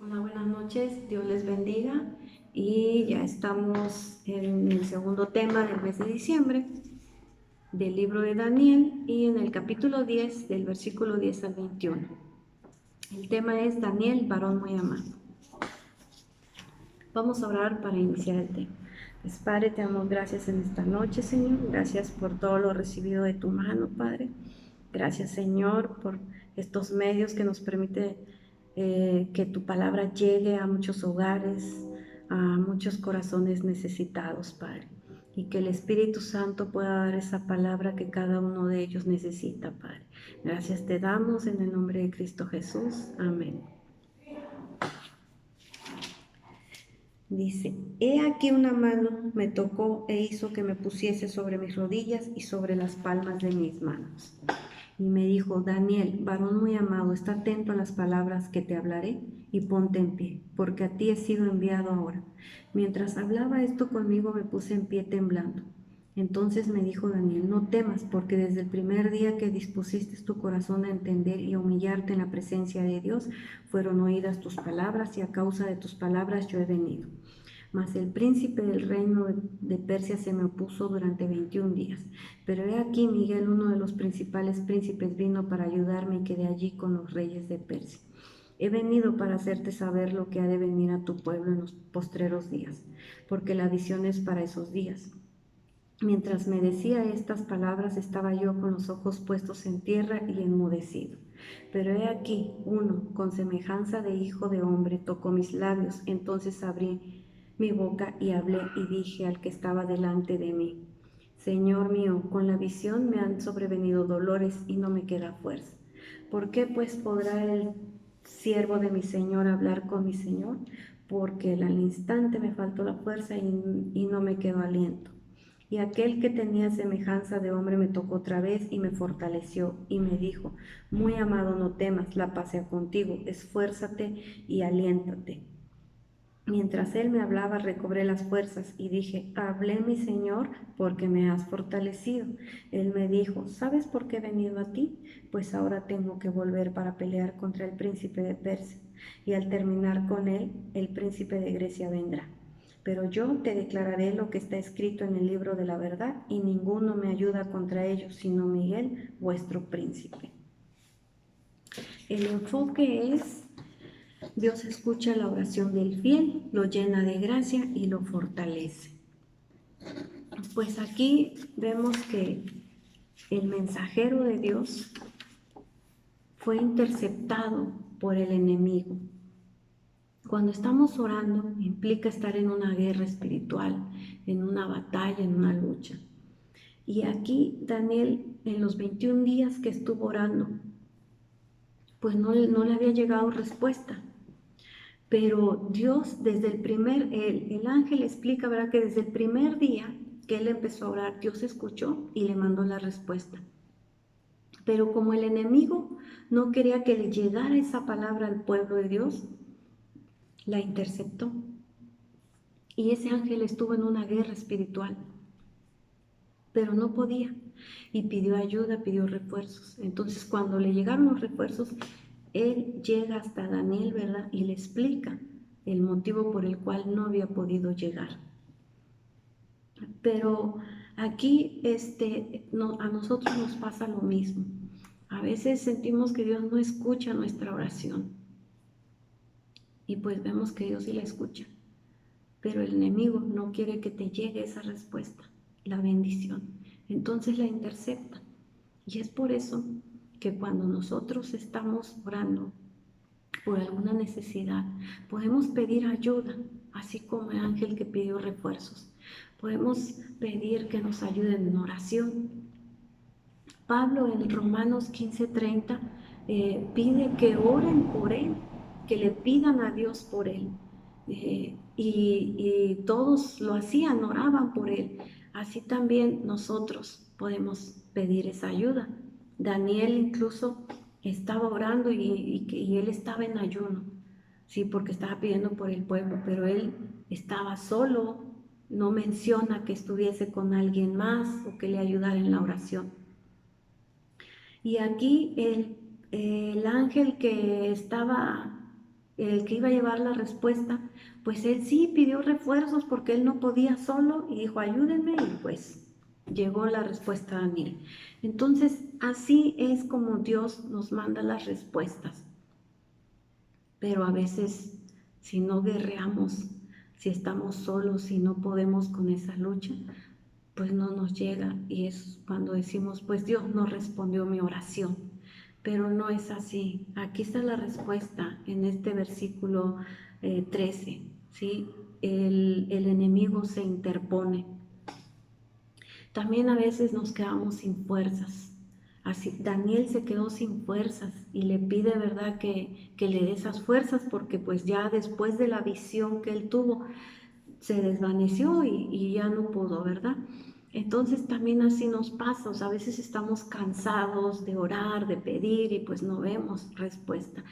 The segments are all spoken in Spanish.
Hola, buenas noches, Dios les bendiga y ya estamos en el segundo tema del mes de diciembre del libro de Daniel y en el capítulo 10 del versículo 10 al 21. El tema es Daniel, varón muy amado. Vamos a orar para iniciar el tema. Pues Padre, te damos gracias en esta noche, Señor. Gracias por todo lo recibido de tu mano, Padre. Gracias, Señor, por estos medios que nos permite que tu palabra llegue a muchos hogares, a muchos corazones necesitados, Padre. Y que el Espíritu Santo pueda dar esa palabra que cada uno de ellos necesita, Padre. Gracias te damos en el nombre de Cristo Jesús. Amén. Dice, he aquí una mano me tocó e hizo que me pusiese sobre mis rodillas y sobre las palmas de mis manos. Y me dijo, Daniel, varón muy amado, está atento a las palabras que te hablaré y ponte en pie, porque a ti he sido enviado ahora. Mientras hablaba esto conmigo me puse en pie temblando. Entonces me dijo Daniel, no temas, porque desde el primer día que dispusiste tu corazón a entender y a humillarte en la presencia de Dios, fueron oídas tus palabras y a causa de tus palabras yo he venido. Mas el príncipe del reino de Persia se me opuso durante 21 días. Pero he aquí Miguel, uno de los principales príncipes, vino para ayudarme y quedé allí con los reyes de Persia. He venido para hacerte saber lo que ha de venir a tu pueblo en los postreros días, porque la visión es para esos días. Mientras me decía estas palabras, estaba yo con los ojos puestos en tierra y enmudecido. Pero he aquí, uno, con semejanza de hijo de hombre, tocó mis labios. Entonces abrí mi boca y hablé y dije al que estaba delante de mí, Señor mío, con la visión me han sobrevenido dolores y no me queda fuerza. ¿Por qué pues podrá el siervo de mi Señor hablar con mi Señor? Porque al instante me faltó la fuerza y no me quedó aliento. Y aquel que tenía semejanza de hombre me tocó otra vez y me fortaleció y me dijo, muy amado, no temas, la paz sea contigo, esfuérzate y aliéntate. Mientras él me hablaba, recobré las fuerzas y dije, hablé mi Señor porque me has fortalecido. Él me dijo, ¿sabes por qué he venido a ti? Pues ahora tengo que volver para pelear contra el príncipe de Persia. Y al terminar con él, el príncipe de Grecia vendrá. Pero yo te declararé lo que está escrito en el libro de la verdad y ninguno me ayuda contra ellos, sino Miguel, vuestro príncipe. El enfoque es Dios escucha la oración del fiel, lo llena de gracia y lo fortalece. Pues aquí vemos que el mensajero de Dios fue interceptado por el enemigo. Cuando estamos orando implica estar en una guerra espiritual, en una batalla, en una lucha. Y aquí Daniel, en los 21 días que estuvo orando, pues no le había llegado respuesta. Pero Dios desde el ángel explica, ¿verdad? Que desde el primer día que él empezó a orar, Dios escuchó y le mandó la respuesta. Pero como el enemigo no quería que le llegara esa palabra al pueblo de Dios, la interceptó. Y ese ángel estuvo en una guerra espiritual, pero no podía. Y pidió ayuda, pidió refuerzos. Entonces cuando le llegaron los refuerzos, él llega hasta Daniel, ¿verdad? Y le explica el motivo por el cual no había podido llegar. Pero aquí a nosotros nos pasa lo mismo. A veces sentimos que Dios no escucha nuestra oración y pues vemos que Dios sí la escucha, pero el enemigo no quiere que te llegue esa respuesta, la bendición. Entonces la intercepta. Y es por eso que cuando nosotros estamos orando por alguna necesidad, podemos pedir ayuda, así como el ángel que pidió refuerzos. Podemos pedir que nos ayuden en oración. Pablo en Romanos 15:30 pide que oren por él, que le pidan a Dios por él. Y todos lo hacían, oraban por él. Así también nosotros podemos pedir esa ayuda. Daniel incluso estaba orando y él estaba en ayuno, sí, porque estaba pidiendo por el pueblo, pero él estaba solo, no menciona que estuviese con alguien más o que le ayudara en la oración. Y aquí el ángel que estaba el que iba a llevar la respuesta, pues él sí pidió refuerzos porque él no podía solo y dijo, ayúdenme, y pues llegó la respuesta a Daniel. Entonces, así es como Dios nos manda las respuestas. Pero a veces, si no guerreamos, si estamos solos, si no podemos con esa lucha, pues no nos llega, y es cuando decimos, pues Dios no respondió mi oración. Pero no es así. Aquí está la respuesta en este versículo 13, ¿sí? El enemigo se interpone. También a veces nos quedamos sin fuerzas. Así, Daniel se quedó sin fuerzas y le pide, ¿verdad?, que le dé esas fuerzas, porque pues ya después de la visión que él tuvo, se desvaneció y ya no pudo, ¿verdad? Entonces también así nos pasa, o sea, a veces estamos cansados de orar, de pedir y pues no vemos respuesta.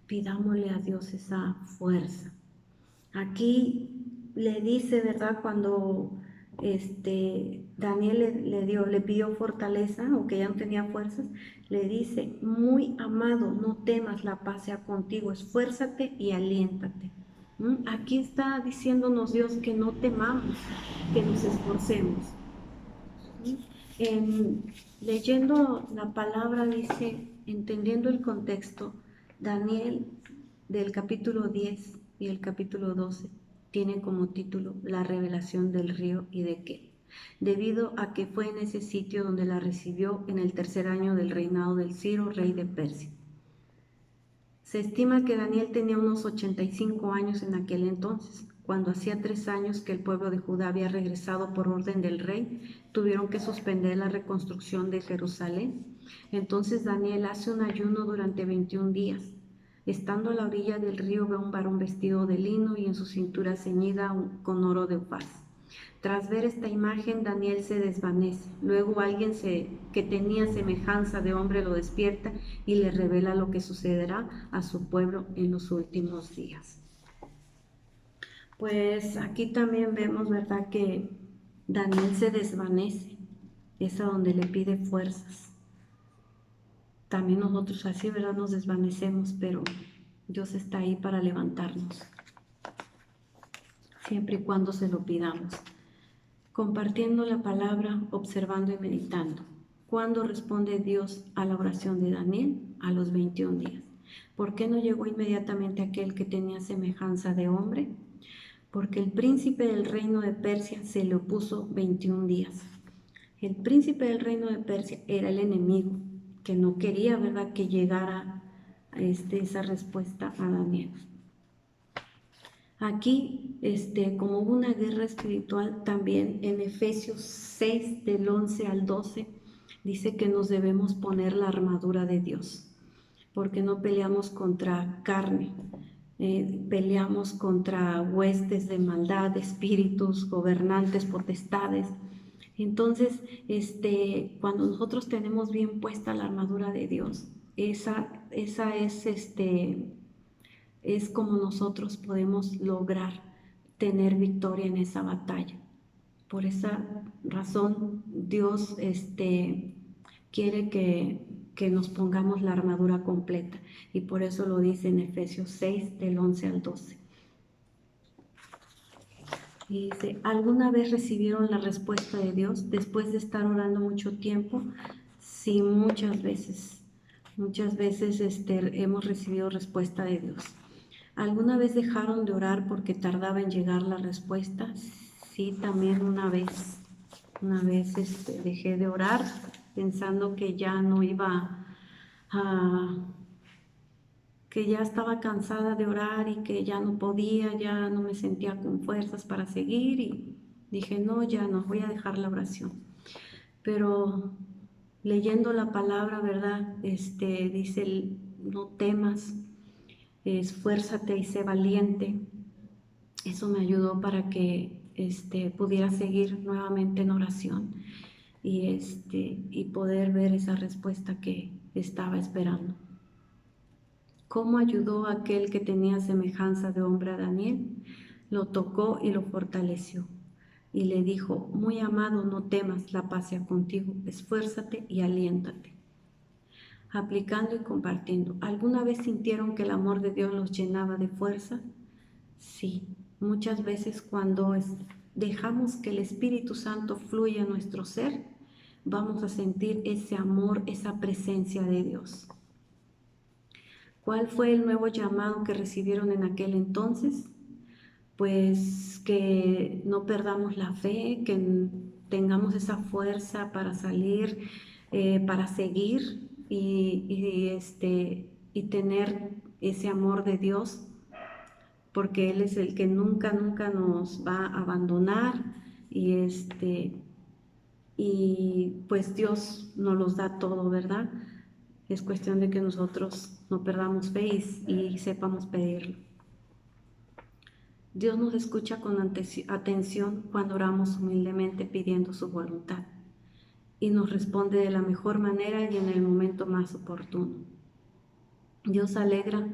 Pidámosle a Dios esa fuerza. Aquí le dice, ¿verdad? Cuando Daniel le pidió fortaleza, aunque ya no tenía fuerzas, le dice, muy amado, no temas, la paz sea contigo, esfuérzate y aliéntate. Aquí está diciéndonos Dios que no temamos, que nos esforcemos. Leyendo la palabra dice, entendiendo el contexto, Daniel del capítulo 10 y el capítulo 12 tiene como título la revelación del río y de Kel, debido a que fue en ese sitio donde la recibió en el tercer año del reinado del Ciro, rey de Persia. Se estima que Daniel tenía unos 85 años en aquel entonces. Cuando hacía 3 años que el pueblo de Judá había regresado por orden del rey, tuvieron que suspender la reconstrucción de Jerusalén. Entonces Daniel hace un ayuno durante 21 días. Estando a la orilla del río ve a un varón vestido de lino y en su cintura ceñida con oro de Ufaz. Tras ver esta imagen, Daniel se desvanece. Luego alguien que tenía semejanza de hombre lo despierta y le revela lo que sucederá a su pueblo en los últimos días. Pues aquí también vemos, ¿verdad?, que Daniel se desvanece. Es a donde le pide fuerzas. También nosotros así, ¿verdad?, nos desvanecemos, pero Dios está ahí para levantarnos, siempre y cuando se lo pidamos. Compartiendo la palabra, observando y meditando. ¿Cuándo responde Dios a la oración de Daniel? A los 21 días. ¿Por qué no llegó inmediatamente aquel que tenía semejanza de hombre? Porque el príncipe del reino de Persia se le opuso 21 días. El príncipe del reino de Persia era el enemigo, que no quería, ¿verdad?, que llegara esa respuesta a Daniel. Aquí, como hubo una guerra espiritual, también en Efesios 6, del 11 al 12, dice que nos debemos poner la armadura de Dios, porque no peleamos contra carne, peleamos contra huestes de maldad, espíritus, gobernantes, potestades. Entonces, cuando nosotros tenemos bien puesta la armadura de Dios, esa es como nosotros podemos lograr tener victoria en esa batalla. Por esa razón, Dios quiere que nos pongamos la armadura completa, y por eso lo dice en Efesios 6, del 11 al 12. Y dice, ¿alguna vez recibieron la respuesta de Dios después de estar orando mucho tiempo? Sí, muchas veces. Muchas veces hemos recibido respuesta de Dios. ¿Alguna vez dejaron de orar porque tardaba en llegar la respuesta? Sí, también una vez. Una vez dejé de orar pensando que ya no iba a... que ya estaba cansada de orar y que ya no podía, ya no me sentía con fuerzas para seguir, y dije, no, ya no, voy a dejar la oración. Pero leyendo la palabra, ¿verdad? Dice, no temas, esfuérzate y sé valiente. Eso me ayudó para que pudiera seguir nuevamente en oración y poder ver esa respuesta que estaba esperando. ¿Cómo ayudó aquel que tenía semejanza de hombre a Daniel? Lo tocó y lo fortaleció. Y le dijo, muy amado, no temas, la paz sea contigo, esfuérzate y aliéntate. aplicando y compartiendo. ¿Alguna vez sintieron que el amor de Dios los llenaba de fuerza? Sí, muchas veces cuando dejamos que el Espíritu Santo fluya en nuestro ser, vamos a sentir ese amor, esa presencia de Dios. ¿Cuál fue el nuevo llamado que recibieron en aquel entonces? Pues que no perdamos la fe, que tengamos esa fuerza para salir, para seguir y tener ese amor de Dios, porque Él es el que nunca, nunca nos va a abandonar y pues Dios nos los da todo, ¿verdad? Es cuestión de que nosotros no perdamos fe y sepamos pedirlo. Dios nos escucha con atención cuando oramos humildemente pidiendo su voluntad y nos responde de la mejor manera y en el momento más oportuno. Dios se alegra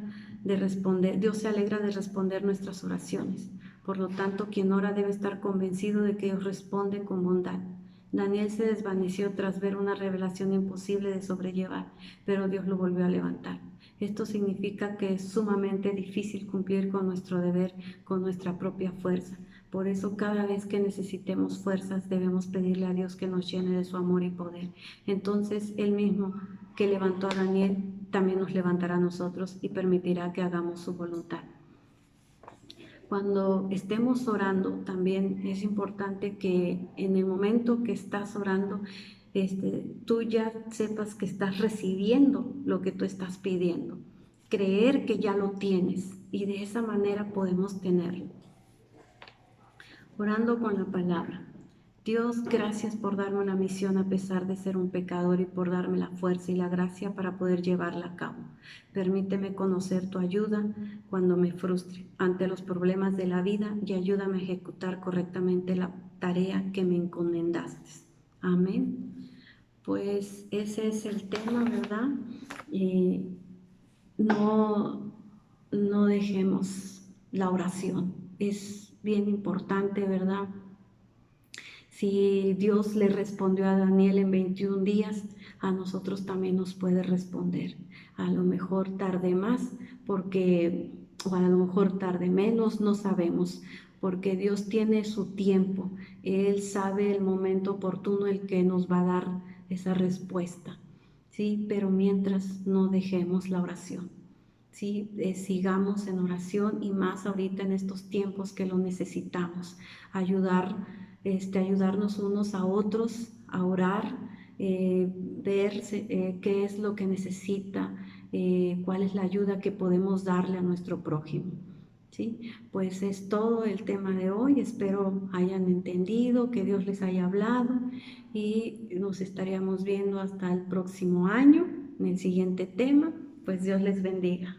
de responder nuestras oraciones. Por lo tanto, quien ora debe estar convencido de que Dios responde con bondad. Daniel se desvaneció tras ver una revelación imposible de sobrellevar, pero Dios lo volvió a levantar. Esto significa que es sumamente difícil cumplir con nuestro deber con nuestra propia fuerza. Por eso cada vez que necesitemos fuerzas debemos pedirle a Dios que nos llene de su amor y poder. Entonces Él mismo que levantó a Daniel también nos levantará a nosotros y permitirá que hagamos su voluntad. Cuando estemos orando, también es importante que en el momento que estás orando, tú ya sepas que estás recibiendo lo que tú estás pidiendo. Creer que ya lo tienes y de esa manera podemos tenerlo. Orando con la palabra. Dios, gracias por darme una misión a pesar de ser un pecador y por darme la fuerza y la gracia para poder llevarla a cabo. Permíteme conocer tu ayuda cuando me frustre ante los problemas de la vida y ayúdame a ejecutar correctamente la tarea que me encomendaste. Amén. Pues ese es el tema, ¿verdad? No dejemos la oración. Es bien importante, ¿verdad? Si Dios le respondió a Daniel en 21 días, a nosotros también nos puede responder. A lo mejor tarde más, o a lo mejor tarde menos, no sabemos, porque Dios tiene su tiempo. Él sabe el momento oportuno el que nos va a dar esa respuesta, ¿sí? Pero mientras no dejemos la oración. Sí, sigamos en oración y más ahorita en estos tiempos que lo necesitamos, ayudarnos unos a otros a orar, ver qué es lo que necesita, cuál es la ayuda que podemos darle a nuestro prójimo. ¿Sí? Pues es todo el tema de hoy, espero hayan entendido, que Dios les haya hablado y nos estaríamos viendo hasta el próximo año en el siguiente tema, pues Dios les bendiga.